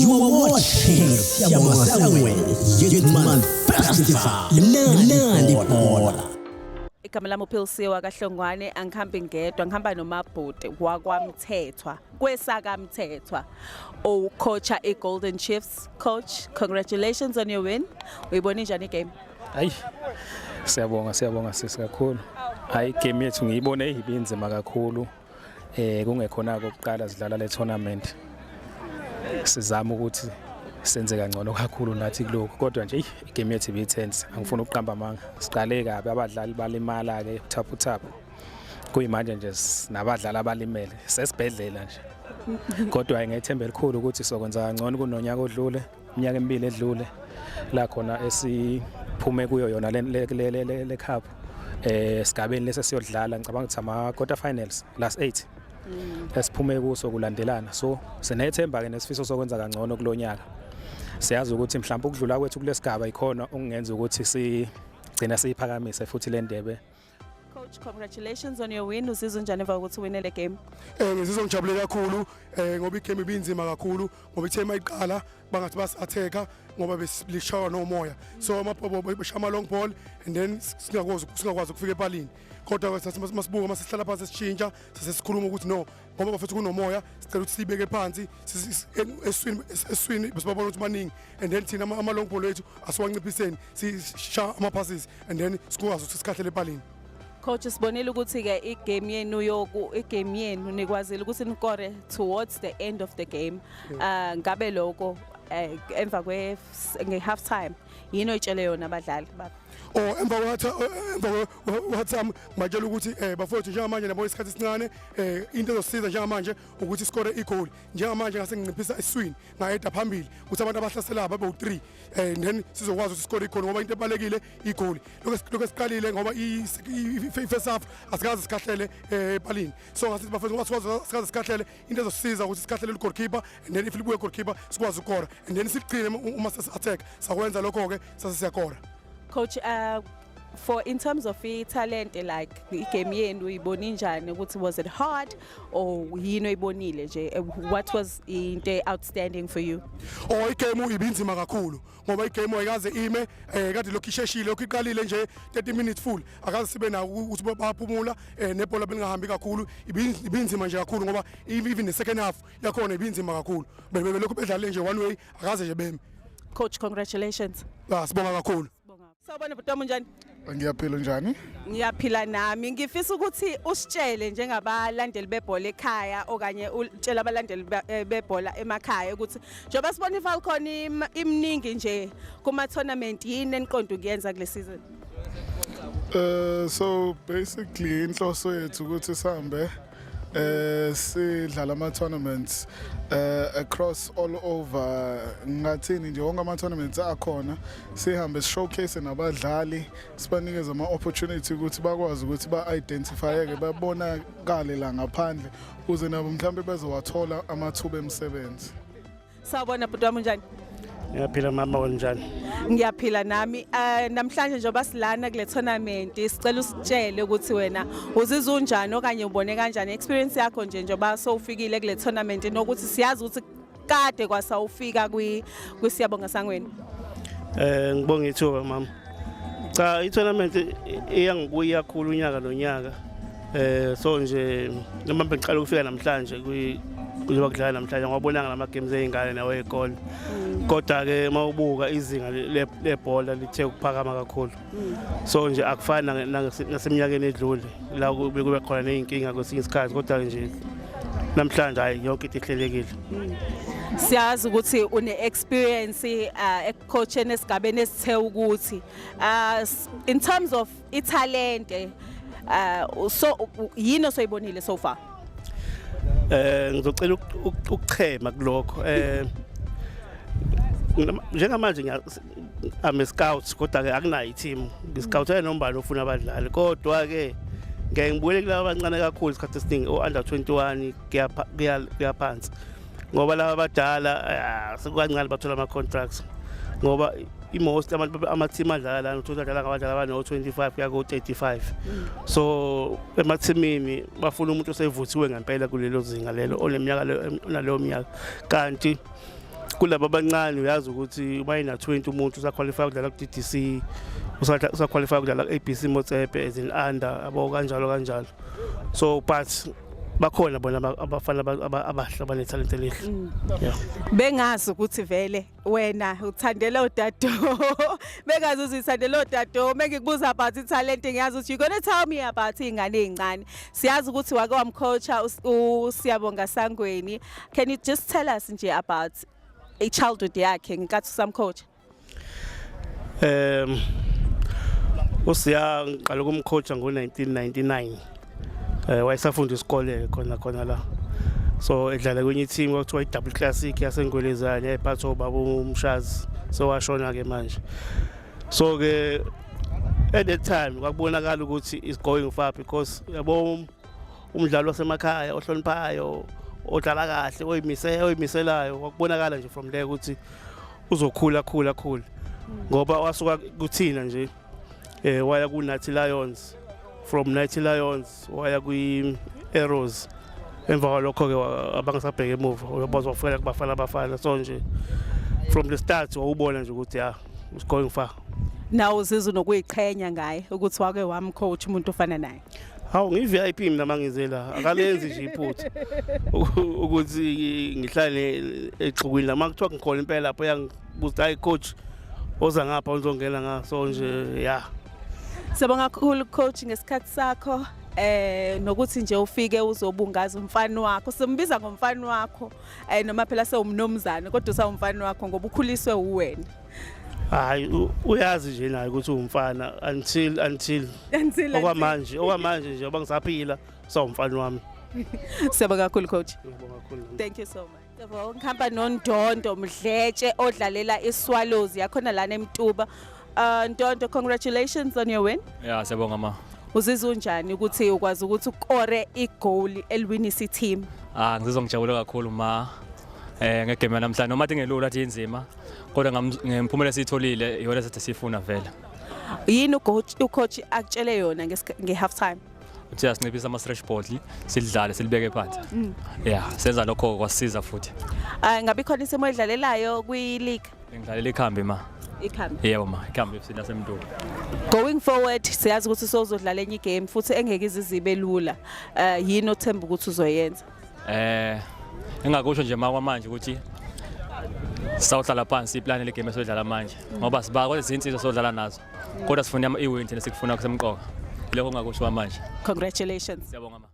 You are watching Siyabonga Sangweni Youth Month Festival. Nani Bola. Igama lami uPhilisiwe kaHlongwane, angihambi ngedwa, ngihamba nomabhuti wakwaMthethwa kwesakamthethwa. Coach iGolden Chiefs. Coach, congratulations on your win. Uyibona njani igame? Hayi. Siyabonga sisikakhulu. Hayi game yethu ngiyibone ibinzima kakhulu. Kungekhona kokuqala sidlala le tournament. Sizama ukuthi senze kangcono kakhulu nathi kuloko, kodwa nje igame yethu ibitense. Angifuni ukuqamba amanga. Siqale kabi, abadlali balimala ke uthaphu. Kuyimanje nje nabadlali abalimele sesibhedlela nje. Kodwa ngiyethemba elikhulu ukuthi sokwenza kangcono kunonyaka odlule, iminyaka emibili edlule la khona esiphume kuyo yona le cup. Sigabeni lesi siyodlala ngicabanga ukuthi ama quarter finals last 8. Esiphume kuso kulandelana, so sinethemba ke nesifiso sokwenza kangcono kulonyaka. Siyazi ukuthi mhlawumbe ukudlula kwethu kulesigaba ikhona ongenza ukuthi sigcina siyiphakamise futhi le ndebe. Coach, congratulations on your win. Usizwe njani emva kokuthi win le game? Ngizizwa ngijabule kakhulu ngoba igame ibinzima kakhulu ngoba ithema iqala bangathi bas-attacker ngoba belishawa nomoya, so amabhobo beshama long ball and then singakwazi ukufika epalini. Kodwa masibuka masihlala phansi sishintsha sesikhuluma ukuthi no ngoba bafethu kunomoya sicela ukuthi sibeke phansi eswini besibabona ukuthi baningi, and then thina ama long ball ethu asiwanciphiseni sisha ama passes and then sikwazi ukuthi sikhahlele epalini. Coach, sibonile ukuthi ke igame yenu nikwazile ukuthi nikore towards the end of the game. Ngabe lokho emva nge-half time yini oyitshele yona abadlali bakho? Emva kwathi ngitshela ukuthi bafowethu njengamanje nabo isikhathi esincane into ezosiza njengamanje ukuthi iskore igoal. Njengamanje ngase nginciphisa eswini ngayeda phambili ukuthi abantu abahlasela babe u3 and then sizokwazi ukuthi iskore igoal ngoba into ebalekile igoal. Lokho esiqalile ngoba i-first half asikaze sikhahlele epalini, so ngasithi bafowethu ngoba sikaze sikhahlele into ezosiza ukuthi sikhahlele i-goalkeeper and then if libuye i-goalkeeper sikwazi ukora and then siqine uma attack sakwenza lokho ke sasiyakora. Coach, in terms of talent, like igame yenu uyibona njani ukuthi was it hard or yini oyibonile nje? What was into outstanding for you? Igame ibinzima kakhulu ngoba igame ayikaze ime kade lokho isheshile lokho iqalile nje 30 minutes full akaze sibe na ukuthi baphumula nebhola belingahambi kakhulu. Ibinzima nje kakhulu ngoba even the second half yakhona ibinzima kakhulu, belokho bedlale nje one way akaze nje beme. Coach, congratulations. Sibonga kakhulu. Sawubona butama njani? Ngiyaphila njani? Ngiyaphila nami. Ngifisa ukuthi usitshele njengabalandeli bebhola ekhaya okanye utshela abalandeli bebhola emakhaya ukuthi njengoba sibona iFalcon imningi nje kuma tournament yini eniqonda ukuyenza kule season? So basically inhloso yethu ukuthi sihambe sidlala ama-tournaments across all over ngathini nje wonke ama-tournaments akhona, sihambe showcase nabadlali sibanikeze ama-opportunity ukuthi bakwazi ukuthi ba-identifyeke babonakale la ngaphandle ukuze nabo mhlawumbe bezowathola amathuba emisebenzi. Sawubona bhuti wami njani? Ngiyaphila mama, njani? Ngiyaphila nami. Namhlanje njengoba silana kule tournament sicela usitshele ukuthi wena uzizwa unjani okanye ubone kanjani experience yakho nje njengoba sowufikile kule tournament nokuthi siyazi ukuthi kade kwasawufika kwiSiyabonga Sangweni. Ngibonga ithuba mama. Cha, i-tournament iyangibuya kakhulu unyaka nonyaka. So nje noma bengiqala ukufika namhlanje kuzoba kudlala namhlanje ngabonanga nama games ezingane nawe eGoli. Kodwa ke mawubuka izinga lebhola lithe ukuphakama kakhulu. So nje akufana naseminyakeni edlule la kube khona nezinkinga kwesinye isikhathi, kodwa nje namhlanje hayi yonke into ihlelekile. Siyazi ukuthi une experience coaching esigabeni esithe ukuthi in terms of italent so yini osoyibonile so far? Ngizocela ukuchema kulokho. Njengamanje I'm a scout kodwa ke akunayo i-team. Ngiscoutela nombani ofuna abadlali, kodwa ke ngeke ngibuyele kulabo abancane kakhulu isikhathi esiningi o-under 21 kuya phansi ngoba laba abadala sekukancane bathola ama-contracts ngoba most ama-team adlala lana uthola ngabadlali abano-25 kuya ku-35. So emathimini bafuna umuntu osevuthiwe ngempela kulelo zinga lelo oneminyaka naleyo minyaka, kanti kulabo abancane uyazi ukuthi uma ina 20 umuntu usaqualify ukudlala ku DDC usaqualify ukudlala ku ABC Motsepe as in under abo kanjalo so but bakhona bona abafana abahle abanetalent elihle yeah bengazi ukuthi vele wena uthandela uDado bengazi ukuthi uthandela uDado mengikubuza about italent ngiyazi ukuthi you gonna tell me about ingane ezincane siyazi ukuthi wake wamcoacha uSiyabonga Sangweni. Can you just tell us nje about a childhood yakhe ngikathi samcoach? Usiya ngiqala ukumcoacha ngo1999 wayesafunda isikole khona la so edlala kwenye team okuthiwa iDouble Classic yaseNgwelezane eyiphathwa ubaba uMshazi so washona ke manje so ke at that time kwakubonakala ukuthi is going far because yabo umdlalo wasemakhaya ohloniphayo odlala kahle oyimiselayo kwakubonakala nje from there ukuthi uzokhula ngoba wasuka kuthina nje waya ku Nathi Lions from Nathi Lions waya kwi Arrows emva kwalokho ke abangasabheka emuva uyabazwa ufela kubafana abafana so nje from the start wawubona nje ukuthi it's going far. Now uzizwe nokuyiqhenya ngaye ukuthi wake wamcoach umuntu ofana naye. Hawu ngi-VIP mina mangizela akalenzi nje iphutha ukuthi ngihlale exukwini la makuthiwa ngikhona impela lapho yangibuza hayi coach oza ngapha uzongena ngaso nje yeah. Sibonga kakhulu coach ngesikhathi sakho nokuthi nje ufike uzobungaza umfana wakho simbiza ngomfana wakho noma phela sewumnomzana kodwa usawumfana wakho ngoba ukhuliswe uwena. Hayi uyazi nje naye ukuthi umfana until okwamanje nje oba ngisaphila sawumfana wami. Sibonga kakhulu coach. Ngibonga kakhulu. Thank you so much. Sibonga ngihamba noNdondo Mdletshe odlalela iSwallows yakhona lana eMtuba. Ndondo, congratulations on your win. Yeah, siyabonga ma. Uzizwa unjani ukuthi ukwazi ukuthi ukore igoal eliwinisa team? Ngizizwa ngijabule kakhulu ma. Ngegame namhlanje noma tingelula athi inzima kodwa ngempumela sitholile iyona sethe sifuna vele. Yini ucoach akutshele yona nge-half time? Uthi asinciphisa ama-stretch ball sidlale silibeke phansi. Yeah, senza lokho kwasiza futhi. Ngabe khona isimo edlalelayo kwi-league? Ngidlalela ikhambi ma. Ikhambi. Yebo ma, ikhambi sila semntulo. Going forward siyazi ukuthi sozodlala enye game futhi engeke izizibe lula. Yini othemba ukuthi uzoyenza? Engakusho nje makwamanje ukuthi sawuhlala phansi iplan le game esodlala manje ngoba siba kodwa izinsizwa sodlala nazo kodwa sifuna i-win thina sikufuna kusemqoka lokho ngakusho manje. Congratulations. Siyabonga ma.